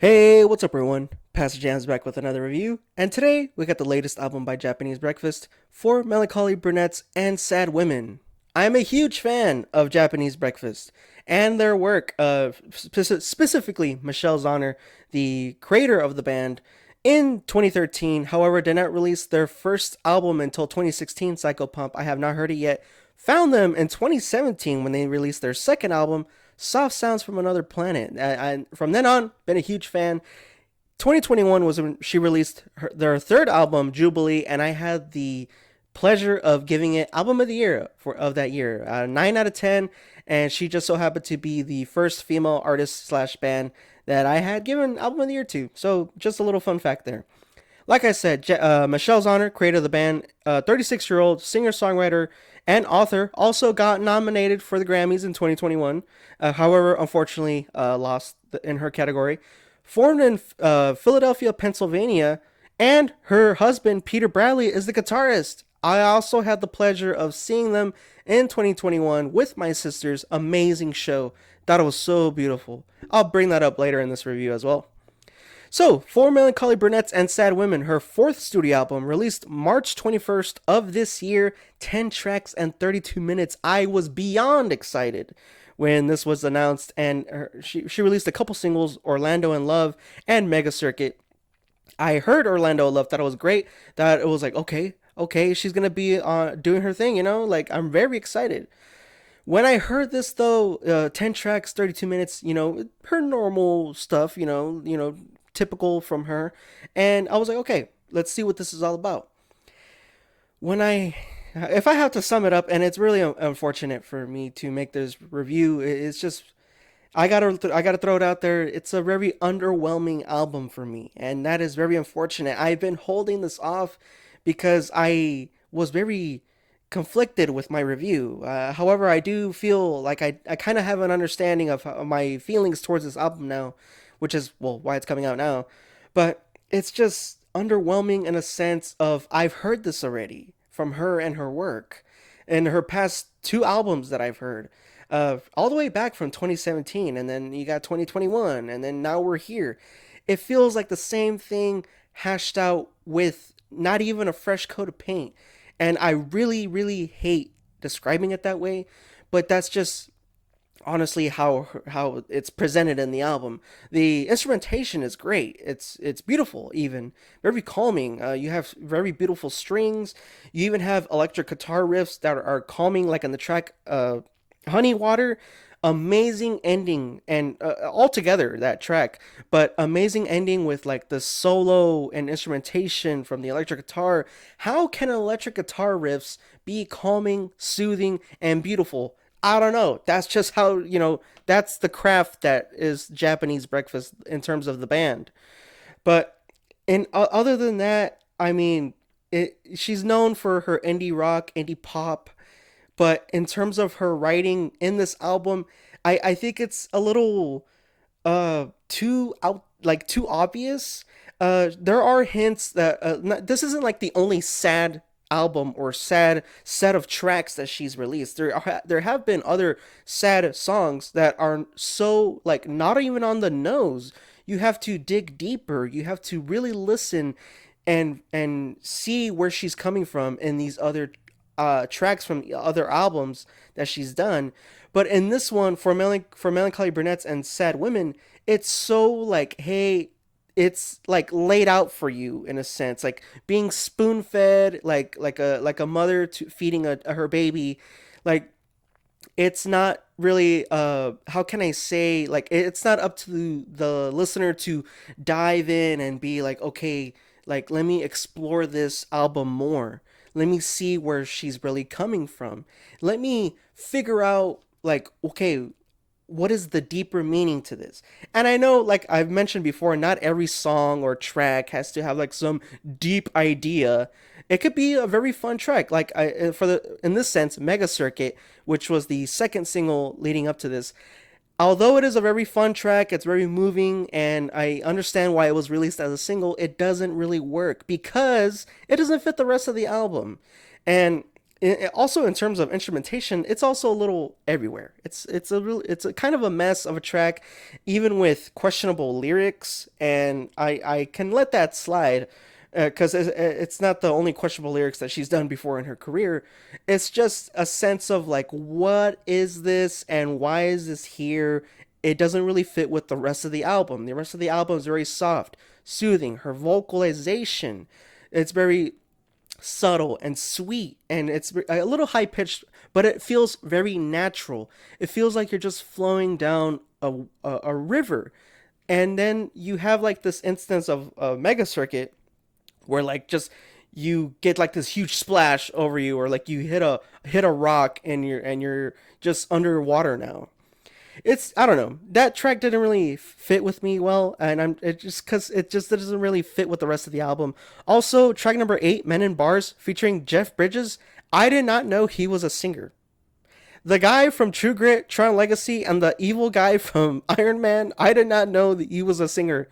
Hey, what's up everyone? Pastor JAMZ back with another review, and today we got the latest album by Japanese Breakfast for Melancholy, Brunettes, and Sad Women. I'm a huge fan of Japanese Breakfast and their work, specifically Michelle Zauner, the creator of the band, in 2013. However, did not release their first album until 2016, Psycho Pump. I have not heard it yet. Found them in 2017 when they released their second album, Soft Sounds from Another Planet. From then on, been a huge fan. 2021 was when she released their third album, Jubilee, and I had the pleasure of giving it album of the year of that year, 9 out of 10. And she just so happened to be the first female artist slash band that I had given album of the year to. So just a little fun fact there. Like I said, Michelle Zauner, creator of the band, 36-year-old singer-songwriter and author, also got nominated for the Grammys in 2021. However, unfortunately, lost in her category. Formed in Philadelphia, Pennsylvania, and her husband, Peter Bradley, is the guitarist. I also had the pleasure of seeing them in 2021 with my sisters. Amazing show. Thought it was so beautiful. I'll bring that up later in this review as well. So, for Melancholy Brunettes and Sad Women, her fourth studio album, released March 21st of this year, 10 tracks and 32 minutes. I was beyond excited when this was announced, and she released a couple singles, Orlando in Love and Mega Circuit. I heard Orlando in Love, thought it was great, that it was like, okay, she's gonna be doing her thing, like I'm very excited. When I heard this though, 10 tracks, 32 minutes, her normal stuff, typical from her. And I was like, okay, let's see what this is all about. If I have to sum it up, and it's really unfortunate for me to make this review, it's just, I gotta throw it out there. It's a very underwhelming album for me, and that is very unfortunate. I've been holding this off because I was very conflicted with my review. However, I do feel like I kind of have an understanding of my feelings towards this album now, which is, well, why it's coming out now. But it's just underwhelming in a sense of I've heard this already from her and her work and her past two albums that I've heard. All the way back from 2017, and then you got 2021, and then now we're here. It feels like the same thing hashed out with not even a fresh coat of paint. And I really, really hate describing it that way, but that's just honestly how it's presented in the album. The instrumentation is great. It's beautiful, even very calming. You have very beautiful strings. You even have electric guitar riffs that are calming, like on the track Honey Water. Amazing ending, and altogether that track, but amazing ending with like the solo and instrumentation from the electric guitar. How can electric guitar riffs be calming, soothing, and beautiful? I don't know. That's just how, that's the craft that is Japanese Breakfast in terms of the band. But other than that, I mean, she's known for her indie rock, indie pop, but in terms of her writing in this album, I think it's a little too out, like too obvious. There are hints that this isn't like the only sad album or sad set of tracks that she's released. There have been other sad songs that are so like not even on the nose. You have to dig deeper. You have to really listen and see where she's coming from in these other tracks from other albums that she's done. But in this one, for Melancholy Brunettes and Sad Women, it's so like, hey, it's like laid out for you in a sense, like being spoon fed, like a mother to feeding her baby. Like it's not really how can I say, like it's not up to the listener to dive in and be like, okay, like let me explore this album more, let me see where she's really coming from, let me figure out like, okay, what is the deeper meaning to this? And I know, like I've mentioned before, not every song or track has to have like some deep idea. It could be a very fun track, like for the in this sense, Mega Circuit, which was the second single leading up to this. Although it is a very fun track, it's very moving, and I understand why it was released as a single. It doesn't really work because it doesn't fit the rest of the album, and Also in terms of instrumentation, it's also a little everywhere. It's a kind of a mess of a track, even with questionable lyrics, and I can let that slide because it's not the only questionable lyrics that she's done before in her career. It's just a sense of like, what is this and why is this here? It doesn't really fit with the rest of the album. The rest of the album is very soft, soothing. Her vocalization, it's very subtle and sweet, and it's a little high pitched, but it feels very natural. It feels like you're just flowing down a river. And then you have like this instance of a mega circuit where like just you get like this huge splash over you, or like you hit a rock and you're just underwater now. It's, I don't know, that track didn't really fit with me well, and I'm it just because it just doesn't really fit with the rest of the album. Also, track number 8, Men in Bars, featuring Jeff Bridges. I did not know he was a singer. The guy from True Grit, Tron Legacy, and the evil guy from Iron Man, I did not know that he was a singer.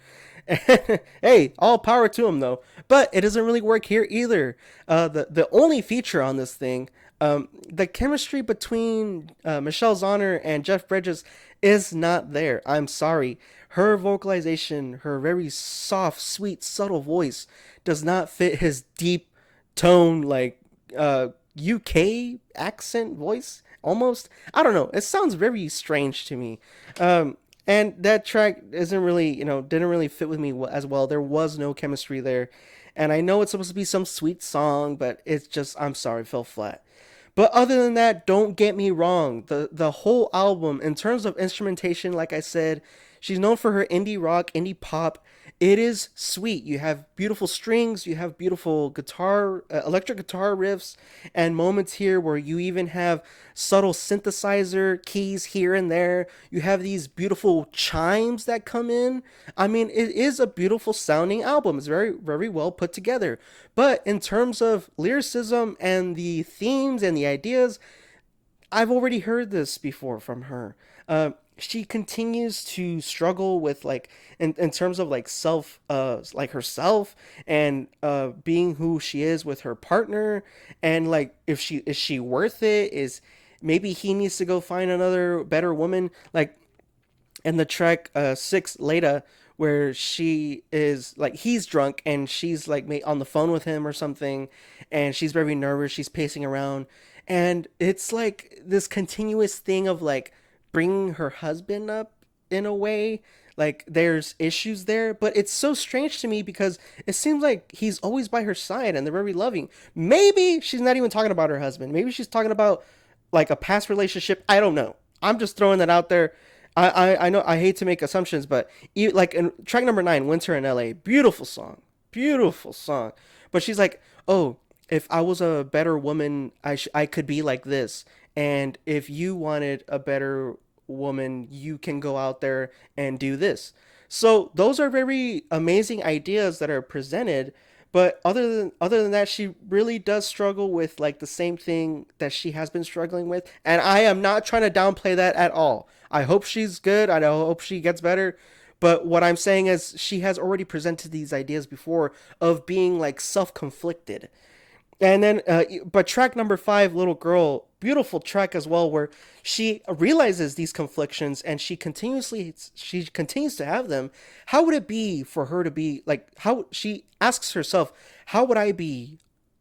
Hey, all power to him though. But it doesn't really work here either. The only feature on this thing, the chemistry between Michelle Zauner and Jeff Bridges is not there. I'm sorry. Her vocalization, her very soft, sweet, subtle voice, does not fit his deep tone, like UK accent voice almost. I don't know. It sounds very strange to me. And that track isn't really, didn't really fit with me as well. There was no chemistry there. And I know it's supposed to be some sweet song, but it's just, I'm sorry, it fell flat. But other than that, don't get me wrong. The whole album, in terms of instrumentation, like I said, she's known for her indie rock, indie pop. It is sweet. You have beautiful strings, you have beautiful guitar, electric guitar riffs, and moments here where you even have subtle synthesizer keys here and there. You have these beautiful chimes that come in. I mean, it is a beautiful sounding album. It's very, very well put together. But in terms of lyricism and the themes and the ideas, I've already heard this before from her. She continues to struggle with like in terms of like like herself, and being who she is with her partner, and like if she is she worth it, is maybe he needs to go find another better woman, like in the track 6, Leda, where she is like, he's drunk and she's like on the phone with him or something, and she's very nervous, she's pacing around, and it's like this continuous thing of like bringing her husband up in a way, like there's issues there, but it's so strange to me because it seems like he's always by her side and they're very loving. Maybe she's not even talking about her husband, maybe she's talking about like a past relationship. I don't know, I'm just throwing that out there. I know I hate to make assumptions, but like in track number 9, Winter in LA, beautiful song, beautiful song. But she's like, oh, if I was a better woman, I could be like this. And if you wanted a better woman, you can go out there and do this. So those are very amazing ideas that are presented. But other than that, she really does struggle with like the same thing that she has been struggling with. And I am not trying to downplay that at all. I hope she's good. I hope she gets better. But what I'm saying is she has already presented these ideas before of being like self-conflicted. And then, but track number 5, Little Girl, beautiful track as well, where she realizes these conflictions and she continues to have them. How would it be for her to be like, how she asks herself, how would I be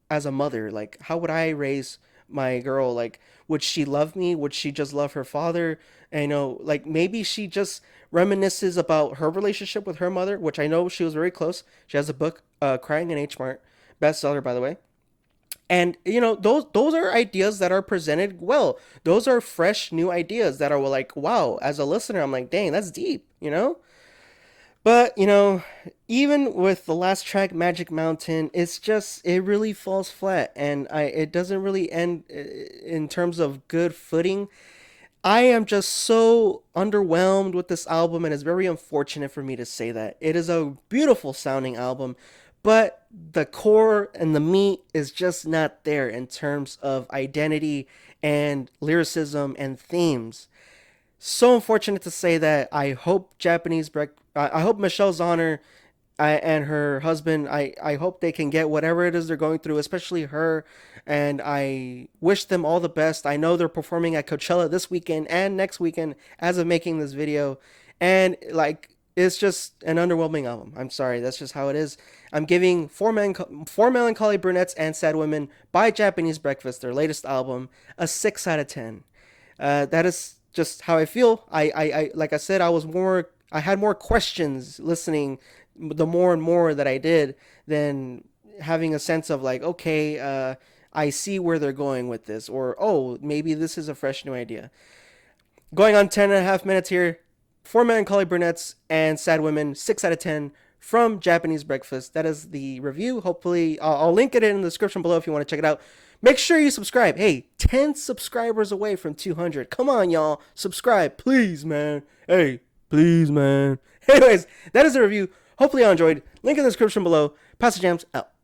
as a mother? Like, how would I raise my girl? Like, would she love me? Would she just love her father? And, like maybe she just reminisces about her relationship with her mother, which I know she was very close. She has a book, Crying in H Mart, bestseller, by the way. And those are ideas that are presented well. Those are fresh new ideas that are like, wow, as a listener I'm like, dang, that's deep. But even with the last track, Magic Mountain, it really falls flat, and it doesn't really end in terms of good footing. I am just so underwhelmed with this album, and it's very unfortunate for me to say that. It is a beautiful sounding album, but the core and the meat is just not there in terms of identity and lyricism and themes. So unfortunate to say that. I hope Michelle Zauner and her husband, I hope they can get whatever it is they're going through, especially her. And I wish them all the best. I know they're performing at Coachella this weekend and next weekend as of making this video. And like, it's just an underwhelming album. I'm sorry, that's just how it is. I'm giving Four Melancholy Brunettes and Sad Women by Japanese Breakfast, their latest album, a 6 out of 10. That is just how I feel. Like I said, I had more questions listening the more and more that I did than having a sense of like, okay, I see where they're going with this, or oh, maybe this is a fresh new idea. Going on 10.5 minutes here. Four Melancholy Brunettes and Sad Women, 6 out of 10 from Japanese Breakfast. That is the review. Hopefully, I'll link it in the description below if you want to check it out. Make sure you subscribe. Hey, 10 subscribers away from 200. Come on, y'all. Subscribe, please, man. Hey, please, man. Anyways, that is the review. Hopefully, y'all enjoyed. Link in the description below. Pastor JAMZ out.